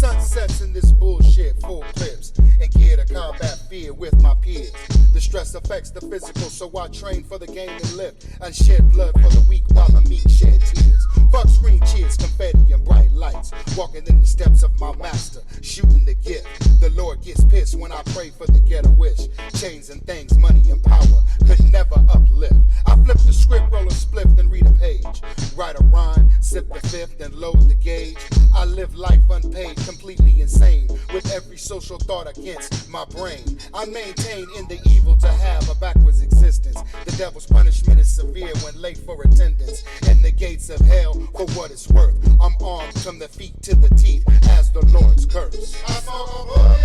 Sunsets in this bullshit, full clips, and gear to combat fear with my peers. The stress affects the physical, so I train for the game and lift, and shed blood for the weak while the meek shed tears. Fuck screen cheers, confetti and bright lights, walking in the steps of my master, shooting the gift. The Lord gets pissed when I pray for the get a wish. Chains and things, money and power could never uplift. I flip the script, roll a spliff, then read a page. Write a rhyme, sip the fifth, then load the gauge. I live life unpaid, completely insane, with every social thought against my brain. I maintain in the evil to have a backwards existence. The devil's punishment is severe when late for attendance. In the gates of hell, for what it's worth, I'm armed from the feet to the teeth as the Lord's curse. I smoke a bullet,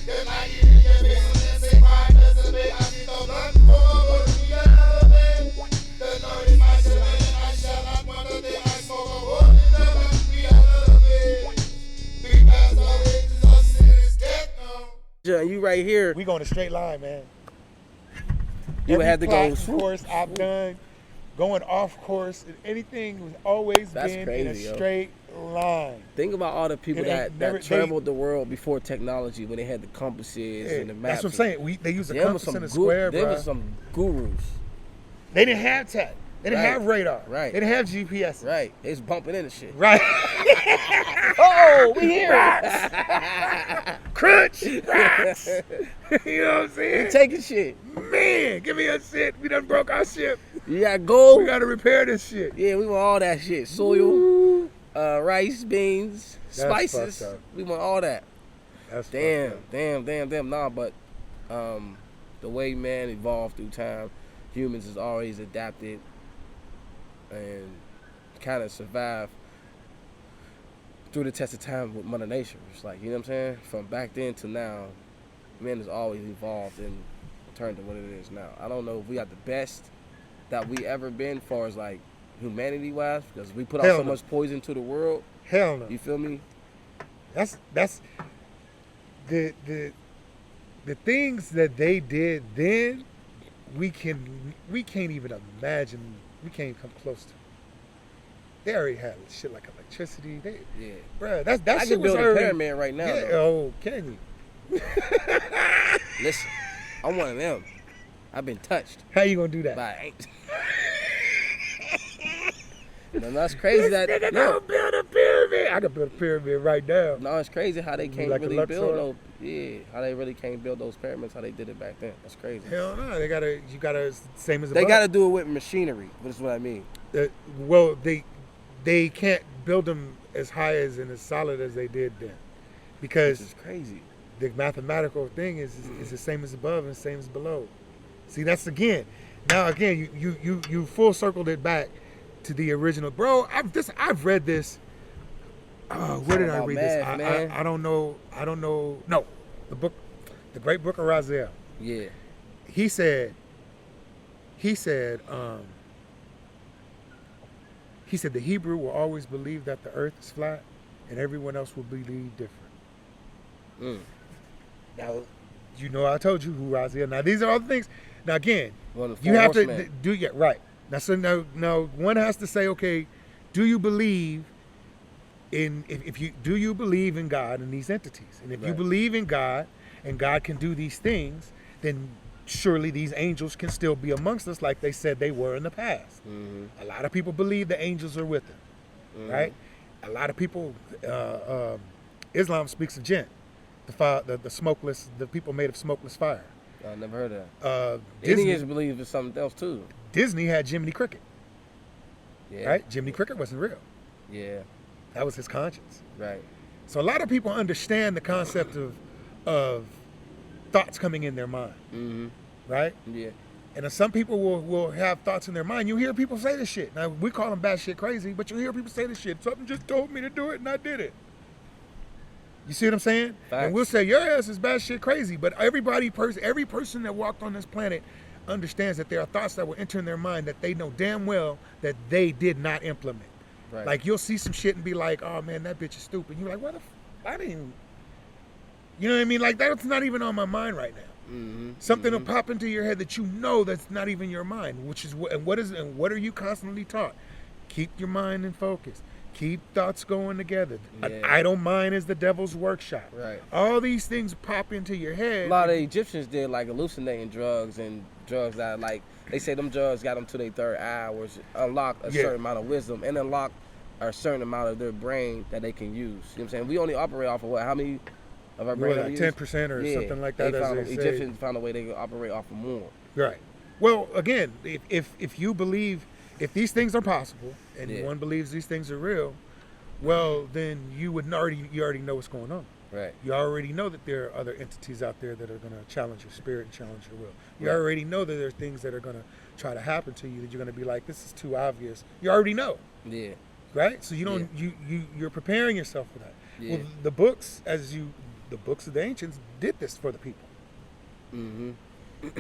then I eat it, get it, and say my destiny. I see the blood for the Lord is my shepherd, and I shall not want a thing. I smoke a bullet, because our wages of sin is death now. John, you right here. We going a straight line, man. You would have to go. Of course, I've done going off course. Anything was always That's been crazy, in a straight line. Think about all the people It that traveled the world before technology, when they had the compasses and the maps. That's what I'm saying. They used a compass and a square, bro. There were some gurus. They didn't have tech. They didn't have radar. Right. They didn't have GPS. Right. They was bumping into shit. Right. Oh, we here. Crunch. Rocks. You know what I'm saying? We taking shit. Man, give me a shit. We done broke our ship. You got gold. We got to repair this shit. Yeah, we want all that shit. Soil, rice, beans, spices. We want all that. That's damn. Nah, but the way man evolved through time, humans has always adapted and kind of survived through the test of time with Mother Nature. It's like, you know what I'm saying? From back then to now, man has always evolved and turned to what it is now. I don't know if we got the best that we ever been as far as like humanity-wise, because we put out so much poison to the world. Hell no. You feel me? That's the things that they did then. We can't even imagine. We can't even come close to. They already had shit like electricity. Bro, that I shit can was build already, a pyramid right now. Yeah, though. oh, can you? Listen, I'm one of them. I've been touched. How you gonna do that? By ain't. No, that's crazy. This nigga gonna build a pyramid. I can build a pyramid right now. No, it's crazy how they can't like really build those. Yeah, how they really can't build those pyramids. How they did it back then. That's crazy. Hell no, you gotta same as they gotta do it with machinery. That's what I mean. Well, they can't build them as high as and as solid as they did then, because it's crazy. The mathematical thing is the same as above and the same as below. See, that's again. Now again, you full circled it back to the original, bro. I've read this. Where did I read this? I don't know. No, the book, the Great Book of Raziel. Yeah. He said the Hebrew will always believe that the earth is flat, and everyone else will believe different. Now, I told you who Raziel. Now these are all the things. Now again, you have to do right. Now, so now one has to say, okay, do you believe in do you believe in God and these entities? And if you believe in God and God can do these things, then surely these angels can still be amongst us like they said they were in the past. A lot of people believe the angels are with them, right? A lot of people, Islam speaks of jinn, the smokeless, the people made of smokeless fire. I never heard of that. Disney Indians believe in something else too. Disney had Jiminy Cricket. Yeah. Right? Jiminy Cricket wasn't real. Yeah. That was his conscience. Right. So a lot of people understand the concept of thoughts coming in their mind. Right? Yeah. And some people will have thoughts in their mind. You hear people say this shit. Now, we call them batshit crazy, but you hear people say this shit. Something just told me to do it, and I did it. You see what I'm saying? Facts. And we'll say, your ass is batshit crazy, but every person that walked on this planet understands that there are thoughts that will enter in their mind that they know damn well that they did not implement. Right. Like, you'll see some shit and be like, oh, man, that bitch is stupid. You're like, what the I didn't... You know what I mean? Like, that's not even on my mind right now. Something will pop into your head that you know that's not even your mind, which is what are you constantly taught? Keep your mind in focus. Keep thoughts going together. An Yeah. idle mind is the devil's workshop. Right. All these things pop into your head. A lot of the Egyptians did like hallucinating drugs and drugs that like they say them drugs got them to their third eye, which unlock a Yeah. certain amount of wisdom and unlock a certain amount of their brain that they can use. You know what I'm saying? We only operate off of what? How many of our brain? Like 10% or something like that. Egyptians found a way they could operate off of more. Right. Well, again, if you believe, if these things are possible and Yeah. one believes these things are real, well, then you already know what's going on. Right. You already know that there are other entities out there that are going to challenge your spirit and challenge your will. You Right. already know that there are things that are going to try to happen to you that you're going to be like, this is too obvious. You already know, Yeah. right? So you don't you're preparing yourself for that. Yeah. Well, the books of the ancients did this for the people. Mm-hmm.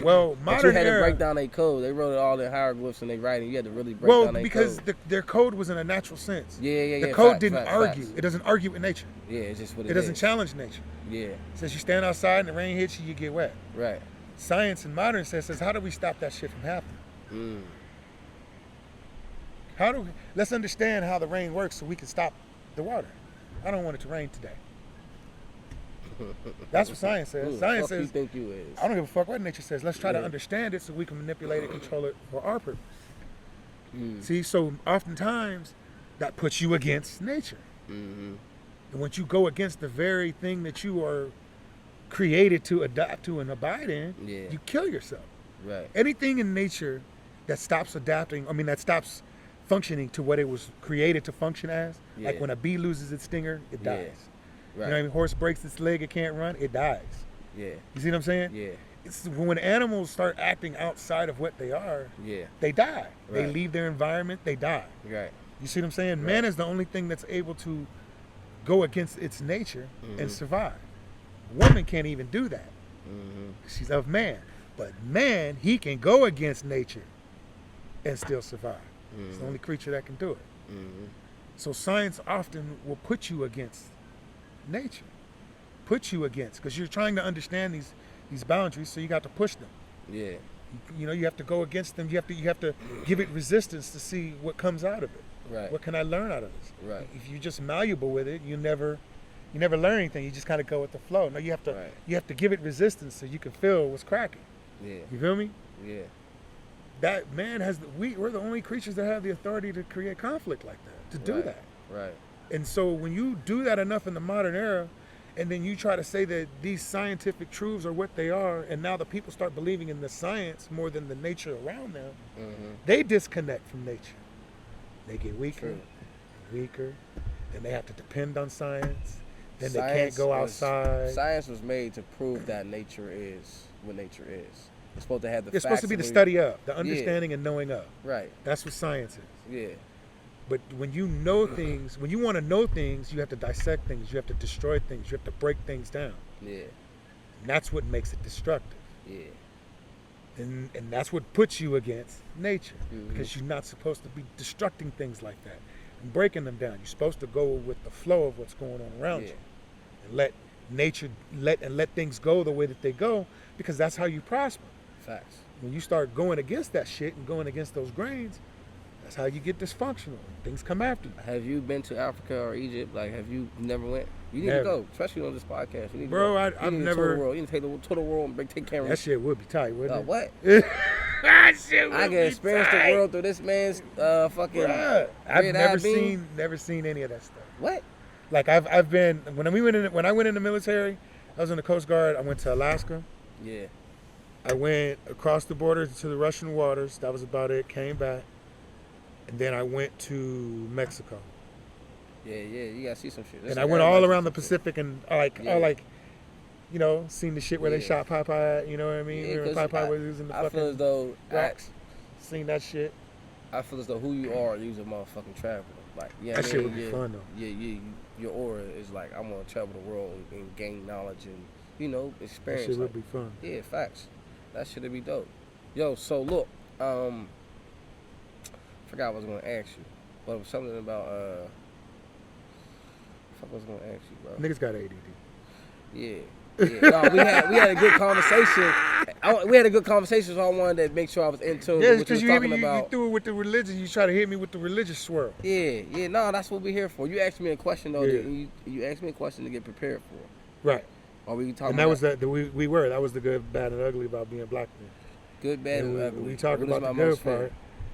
Well, But you modern had to era, break down their code. They wrote it all in hieroglyphs and they writing. You had to really break down their because code. their code was in a natural sense. Yeah. The code Facts, didn't facts, argue. facts. It doesn't argue with nature. Yeah, it's just what It doesn't is. challenge nature. Yeah. It says you stand outside and the rain hits you, you get wet. Right. Science and modern says how do we stop that shit from happening? Let's understand how the rain works so we can stop the water. I don't want it to rain today. That's what science says. Who the Science fuck you says, think you is? I don't give a fuck what nature says. Let's try to Yeah. understand it so we can manipulate it, control it for our purpose. Mm. See, so oftentimes that puts you against nature. Mm-hmm. And once you go against the very thing that you are created to adapt to and abide in, Yeah. you kill yourself. Right. Anything in nature that stops that stops functioning to what it was created to function as, like Yeah. when a bee loses its stinger, it Yeah. dies. Right. You know what I mean? Horse breaks its leg, it can't run, it dies. Yeah. You see what I'm saying? Yeah. It's when animals start acting outside of what they are, Yeah. they die. They Right. leave their environment, they die. Right. You see what I'm saying? Right. Man is the only thing that's able to go against its nature and survive. Woman can't even do that. Mm-hmm. She's of man. But man, he can go against nature and still survive. It's the only creature that can do it. Mm-hmm. So science often will put you against nature. Put you against, because you're trying to understand these boundaries, so you got to push them. Yeah. You have to go against them. You have to give it resistance to see what comes out of it. Right. What can I learn out of this? Right. If you're just malleable with it, you never learn anything. You just kind of go with the flow. No, you have to Right. you have to give it resistance so you can feel what's cracking. Yeah. You feel me? Yeah. That man we're the only creatures that have the authority to create conflict like that, to do Right. that. Right. And so when you do that enough in the modern era, and then you try to say that these scientific truths are what they are, and now the people start believing in the science more than the nature around them, Mm-hmm. they disconnect from nature. They get weaker, True. and weaker, and they have to depend on science. Then they Science can't go was- outside. Science was made to prove that nature is what nature is. It's supposed to have the It's supposed facts to be the and study of, the understanding and knowing of. Right. That's what science is. Yeah. But when you know things, when you want to know things, you have to dissect things, you have to destroy things, you have to break things down. Yeah. And that's what makes it destructive. Yeah. And that's what puts you against nature, Mhm. because you're not supposed to be destructing things like that and breaking them down. You're supposed to go with the flow of what's going on around Yeah. you and let nature let things go the way that they go, because that's how you prosper. Facts. When you start going against that shit and going against those grains, that's how you get dysfunctional. Things come after you. Have you been to Africa or Egypt? Like, have you never went? You need Never. to go, especially on this podcast. You need Bro, to go. I've you need to never- tour the world. You need to take the tour the world and take camera. That shit would be tight, wouldn't it? What? That shit would I can be experience tight. the world through this man's fucking. Bruh, I've red never eye beam. seen any of that stuff. What? Like I've been when I went in the military, I was in the Coast Guard. I went to Alaska. Yeah. I went across the border to the Russian waters. That was about it. Came back, and then I went to Mexico. Yeah. You gotta see some shit. And I went all around the Pacific and Yeah. seen the shit where they Yeah. shot Popeye. You know what I mean? Yeah, Where 'cause Popeye was using the I feel as fucking though rocks. Seen that shit. I feel as though who you are, you's a motherfucking traveler. Like, yeah, That shit would be fun though. Yeah, your aura is like, I want to travel the world and gain knowledge and That experience. shit like, would be fun. yeah, facts. That shit'd be dope. Yo, so look, forgot what I was gonna ask you, but it was something about fuck, I was gonna ask you, bro. Niggas got ADD. Yeah. No, we had a good conversation. We had a good conversation, so I wanted to make sure I was in tune Yeah, with what because you you, was talking you about. threw it with the religion. You try to hit me with the religious swirl. Yeah, no, that's what we're here for. You asked me a question though. Yeah. You asked me a question to get prepared for. Right. Are we talking? And that was that we were. That was the good, bad, and ugly about being black men. Good, bad, and ugly. We talked What is about the my good most part, favorite?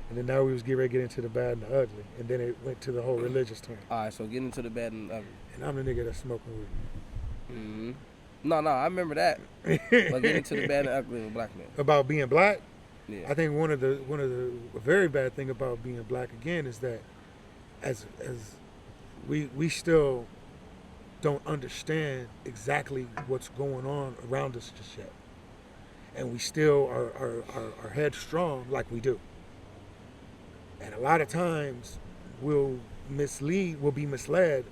and then now we was getting ready to get into the bad and the ugly, and then it went to the whole religious term. All right, so get into the bad and ugly. And I'm the nigga that's smoking weed. Mm-hmm. No, I remember that. But get into the bad and ugly with black men. About being black, Yeah. I think one of the very bad thing about being black again is that as we still don't understand exactly what's going on around us just yet, and we still are headstrong like we do, and a lot of times we'll be misled,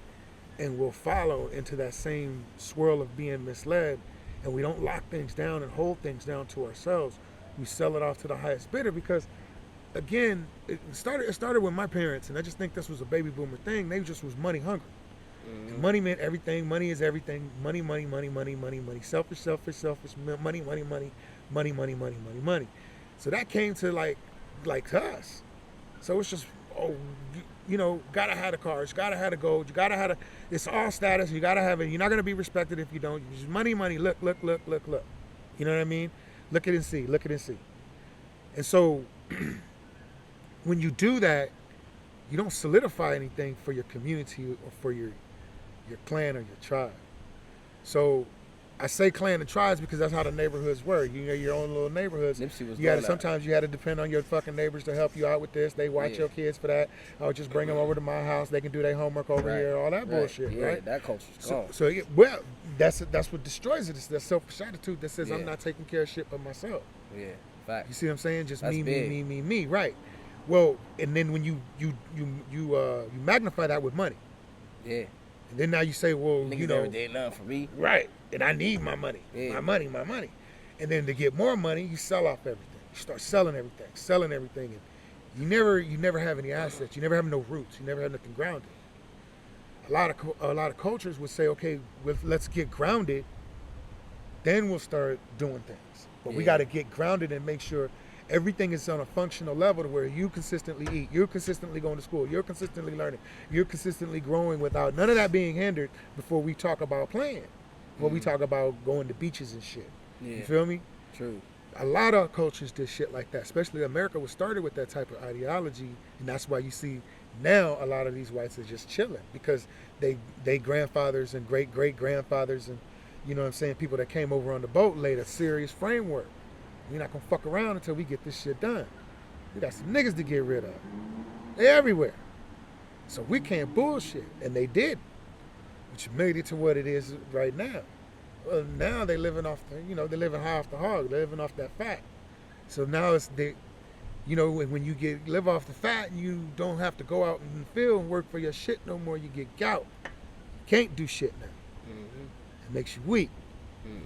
and we'll follow into that same swirl of being misled, and we don't lock things down and hold things down to ourselves. We sell it off to the highest bidder because, again, it started with my parents, and I just think this was a baby boomer thing. They just was money hungry. Mm-hmm. And money meant everything. Money is everything. Money. Selfish. Money. So that came to like to us. So it's just, gotta have the cars, gotta have the gold, you gotta have the, it's all status, you gotta have it. You're not gonna be respected if you don't. You just money, look. You know what I mean? Look it and see. And so when you do that, you don't solidify anything for your community or for your clan or your tribe. So I say clan and tribes because that's how the neighborhoods were. You know, your own little neighborhoods. Nipsey was Sometimes you had to depend on your fucking neighbors to help you out with this. They watch your kids for that. I would just bring them over to my house. They can do their homework over here. All that bullshit, right? That culture's gone. That's what destroys it. It's that selfish attitude that says I'm not taking care of shit by myself. Yeah, fact. You see what I'm saying? Just That's me, right? Well, and then when you magnify that with money. Yeah. And then now you say, well, Niggas never did nothing for me. Right. And I need my money. Yeah. My money. And then to get more money, you sell off everything. You start selling everything. And you never have any assets. You never have no roots. You never have nothing grounded. A lot of cultures would say, okay, let's get grounded, then we'll start doing things. But we got to get grounded and make sure everything is on a functional level to where you consistently eat, you're consistently going to school, you're consistently learning, you're consistently growing without none of that being hindered before we talk about playing. Before we talk about going to beaches and shit. Yeah. You feel me? True. A lot of cultures did shit like that, especially America was started with that type of ideology, and that's why you see now a lot of these whites are just chilling because they grandfathers and great-great-grandfathers and, you know what I'm saying, people that came over on the boat laid a serious framework. We're not gonna fuck around until we get this shit done. We got some niggas to get rid of. They're everywhere. So we can't bullshit. And they did. Which made it to what it is right now. Well, now they living off they're living high off the hog. They're living off that fat. So now when you live off the fat, you don't have to go out in the field and work for your shit no more. You get gout. You can't do shit now. Mm-hmm. It makes you weak. Mm-hmm.